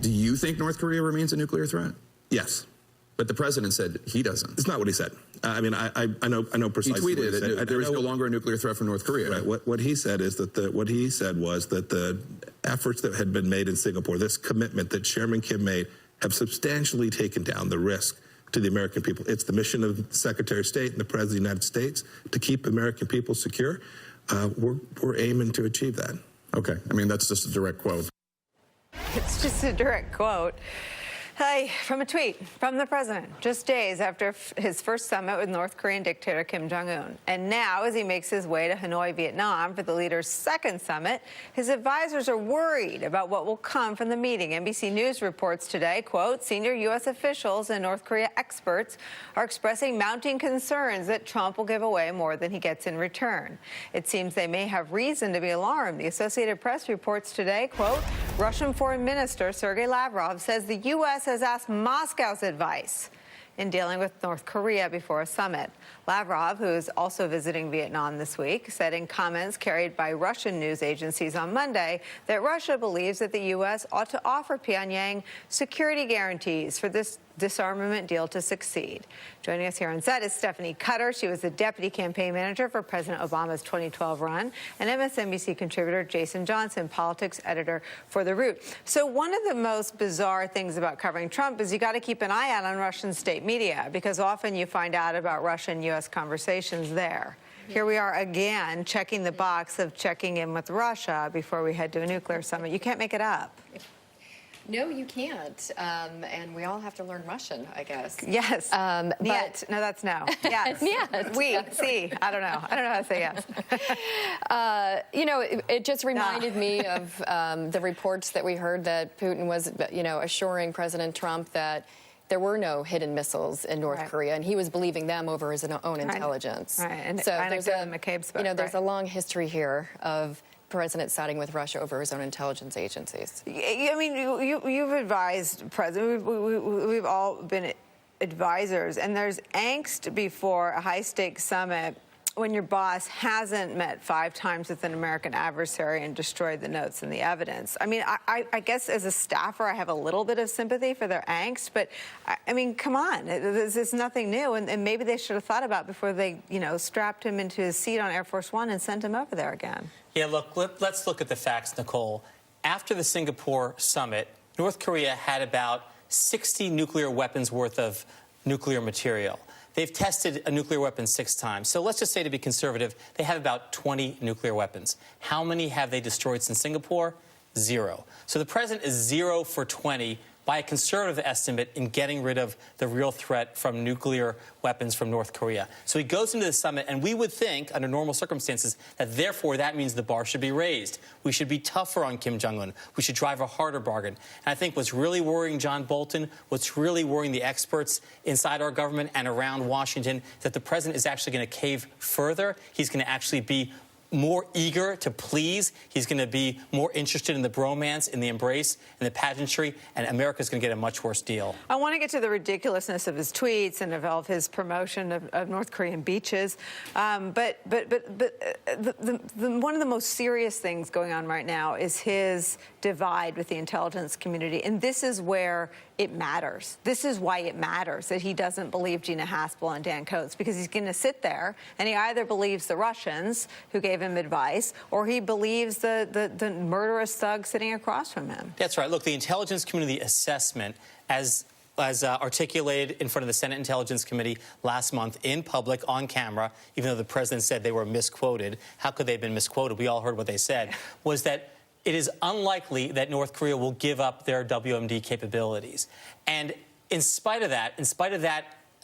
Do you think North Korea remains a nuclear threat? Yes. But the president said he doesn't. It's not what he said. I mean, I know precisely. He tweeted what he that there is no longer a nuclear threat from North Korea. Right. What he said is that what he said was that the efforts that had been made in Singapore, this commitment that Chairman Kim made, have substantially taken down the risk to the American people. It's the mission of the Secretary of State and the President of the United States to keep American people secure. We're aiming to achieve that. Okay. I mean, that's just a direct quote. It's just a direct quote. Hey, from a tweet from the president, just days after his first summit with North Korean dictator Kim Jong-un. And now, as he makes his way to Hanoi, Vietnam, for the leader's second summit, his advisors are worried about what will come from the meeting. NBC News reports today, quote, senior U.S. officials and North Korea experts are expressing mounting concerns that Trump will give away more than he gets in return. It seems they may have reason to be alarmed. The Associated Press reports today, quote, Russian Foreign Minister Sergei Lavrov says the U.S. has asked Moscow's advice in dealing with North Korea before a summit. Lavrov, who is also visiting Vietnam this week, said in comments carried by Russian news agencies on Monday that Russia believes that the U.S. ought to offer Pyongyang security guarantees for this disarmament deal to succeed. Joining us here on set is Stephanie Cutter. She was the deputy campaign manager for President Obama's 2012 run, and MSNBC contributor Jason Johnson, politics editor for The Root. So one of the most bizarre things about covering Trump is you got to keep an eye out on Russian state media, because often you find out about Russian-U.S. conversations there. Here we are again, checking the box of checking in with Russia before we head to a nuclear summit. You can't make it up. No, you can't. And we all have to learn Russian, I guess. Yes. But no, that's no. Yes. Yes. We, see. I don't know. I don't know how to say yes. You know, it just reminded me of the reports that we heard that Putin was, you know, assuring President Trump that there were no hidden missiles in North Korea, and he was believing them over his own intelligence. Right. And so there's McCabe's book, you know, there's a long history here of president siding with Russia over his own intelligence agencies. I mean, you've advised President. We've all been advisors, and there's angst before a high-stakes summit when your boss hasn't met 5 times with an American adversary and destroyed the notes and the evidence. I mean, I guess as a staffer, I have a little bit of sympathy for their angst, but I mean, come on, this is nothing new, and maybe they should have thought about before they, you know, strapped him into his seat on Air Force One and sent him over there again. Yeah, look, let's look at the facts, Nicolle. After the Singapore summit, North Korea had about 60 nuclear weapons worth of nuclear material. They've tested a nuclear weapon 6 times. So let's just say, to be conservative, they have about 20 nuclear weapons. How many have they destroyed since Singapore? 0. So the president is 0 for 20 by a conservative estimate in getting rid of the real threat from nuclear weapons from North Korea. So he goes into the summit, and we would think, under normal circumstances, that therefore that means the bar should be raised. We should be tougher on Kim Jong-un. We should drive a harder bargain. And I think what's really worrying John Bolton, what's really worrying the experts inside our government and around Washington, is that the president is actually going to cave further. He's going to actually be more eager to please. He's going to be more interested in the bromance, in the embrace, in the pageantry, and America's going to get a much worse deal. I want to get to the ridiculousness of his tweets and of his promotion of North Korean beaches. But one of the most serious things going on right now is his divide with the intelligence community. And this is where it matters. This is why it matters that he doesn't believe Gina Haspel and Dan Coates, because he's going to sit there and he either believes the Russians who gave him advice, or he believes the murderous thug sitting across from him. That's right. Look, the intelligence community assessment, as articulated in front of the Senate Intelligence Committee last month in public on camera, even though the president said they were misquoted. How could they have been misquoted? We all heard what they said. Was that it is unlikely that North Korea will give up their WMD capabilities. And in spite of that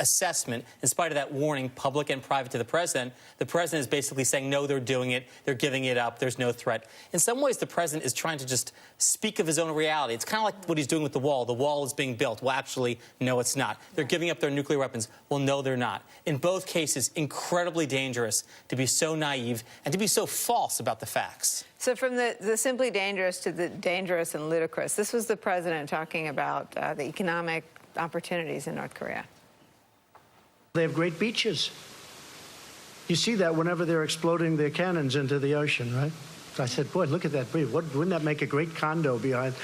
assessment, in spite of that warning, public and private, to the president is basically saying, no, they're doing it, they're giving it up, there's no threat. In some ways, the president is trying to just speak of his own reality. It's kind of like what he's doing with the wall. The wall is being built. Well, actually, no, it's not. They're giving up their nuclear weapons. Well, no, they're not. In both cases, incredibly dangerous to be so naive and to be so false about the facts. So from the simply dangerous to the dangerous and ludicrous, this was the president talking about the economic opportunities in North Korea. They have great beaches. You see that whenever they're exploding their cannons into the ocean, right? So I said, boy, look at that. Wouldn't that make a great condo behind?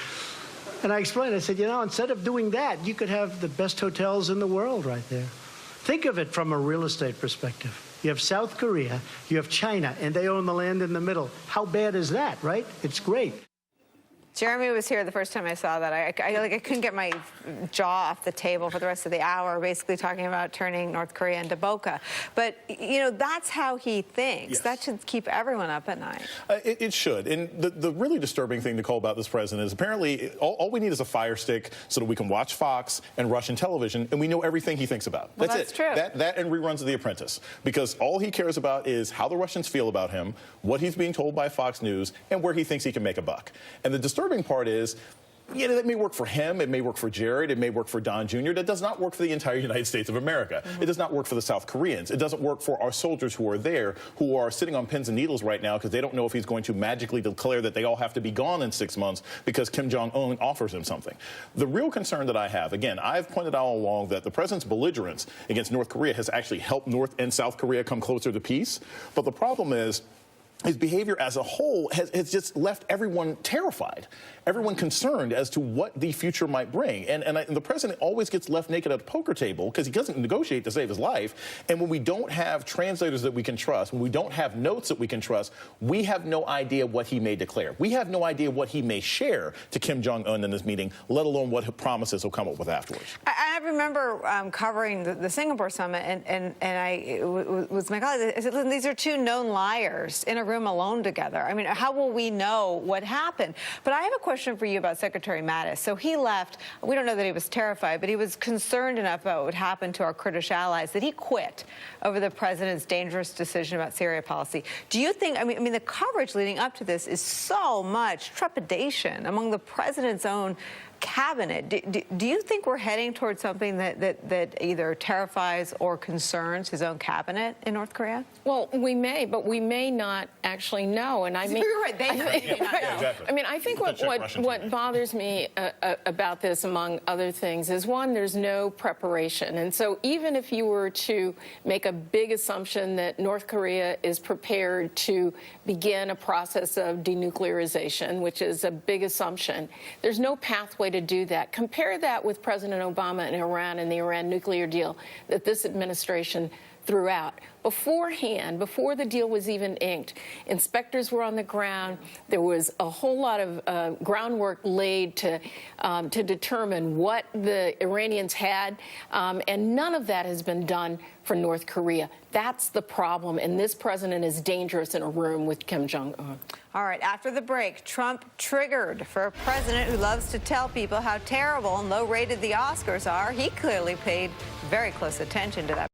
And I explained, I said, you know, instead of doing that, you could have the best hotels in the world right there. Think of it from a real estate perspective. You have South Korea, you have China, and they own the land in the middle. How bad is that, right? It's great. Jeremy was here the first time I saw that. I couldn't get my jaw off the table for the rest of the hour, basically talking about turning North Korea into Boca. But, you know, that's how he thinks. Yes. That should keep everyone up at night. It should. And the really disturbing thing, Nicolle, about this president is apparently all we need is a fire stick so that we can watch Fox and Russian television and we know everything he thinks about. Well, that's it. True. That and reruns of The Apprentice. Because all he cares about is how the Russians feel about him, what he's being told by Fox News, and where he thinks he can make a buck. And the disturbing part is, yeah, that may work for him, it may work for Jared, it may work for Don Jr. That does not work for the entire United States of America. It does not work for the South Koreans. It doesn't work for our soldiers who are there, who are sitting on pins and needles right now because they don't know if he's going to magically declare that they all have to be gone in 6 months because Kim Jong-un offers them something. The real concern that I have, again, I've pointed out all along that the president's belligerence against North Korea has actually helped North and South Korea come closer to peace. But the problem is, his behavior as a whole has just left everyone terrified, everyone concerned as to what the future might bring. And the president always gets left naked at a poker table because he doesn't negotiate to save his life. And when we don't have translators that we can trust, when we don't have notes that we can trust, we have no idea what he may declare. We have no idea what he may share to Kim Jong-un in this meeting, let alone what promises he'll come up with afterwards. I remember covering the Singapore summit, and I was my colleague. I said, listen, these are two known liars in a room alone together. I mean, how will we know what happened? But I have a question for you about Secretary Mattis. So he left. We don't know that he was terrified, but he was concerned enough about what would happen to our Kurdish allies that he quit over the president's dangerous decision about Syria policy. Do you think, I mean, the coverage leading up to this is so much trepidation among the president's own cabinet. Do you think we're heading towards something that either terrifies or concerns his own cabinet in North Korea? Well, we may, but we may not actually know. And I mean, you're right. They may not know. Exactly. I mean, I think what bothers me about this, among other things, is one, there's no preparation. And so even if you were to make a big assumption that North Korea is prepared to begin a process of denuclearization, which is a big assumption, there's no pathway to do that. Compare that with President Obama and Iran and the Iran nuclear deal that this administration threw out. Beforehand, before the deal was even inked, inspectors were on the ground. There was a whole lot of groundwork laid to determine what the Iranians had, and none of that has been done for North Korea. That's the problem, and this president is dangerous in a room with Kim Jong-un. All right, after the break, Trump triggered. For a president who loves to tell people how terrible and low-rated the Oscars are, he clearly paid very close attention to that.